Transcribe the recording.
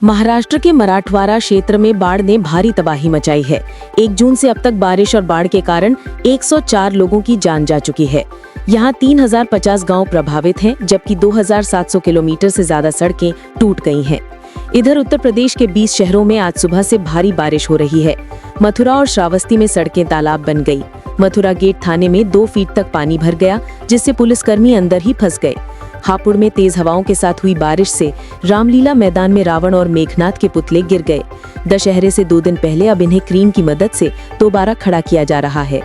महाराष्ट्र के मराठवाड़ा क्षेत्र में बाढ़ ने भारी तबाही मचाई है। 1 जून से अब तक बारिश और बाढ़ के कारण 104 लोगों की जान जा चुकी है। यहाँ 3050 गांव प्रभावित हैं, जबकि 2700 किलोमीटर से ज्यादा सड़कें टूट गई हैं। इधर उत्तर प्रदेश के 20 शहरों में आज सुबह से भारी बारिश हो रही है। मथुरा और श्रावस्ती में सड़कें तालाब बन गई। मथुरा गेट थाने में 2 फीट तक पानी भर गया, जिससे पुलिसकर्मी अंदर ही फंस गए। हापुड़ में तेज हवाओं के साथ हुई बारिश से रामलीला मैदान में रावण और मेघनाथ के पुतले गिर गए। दशहरे से 2 दिन पहले अब इन्हें क्रेन की मदद से दोबारा खड़ा किया जा रहा है।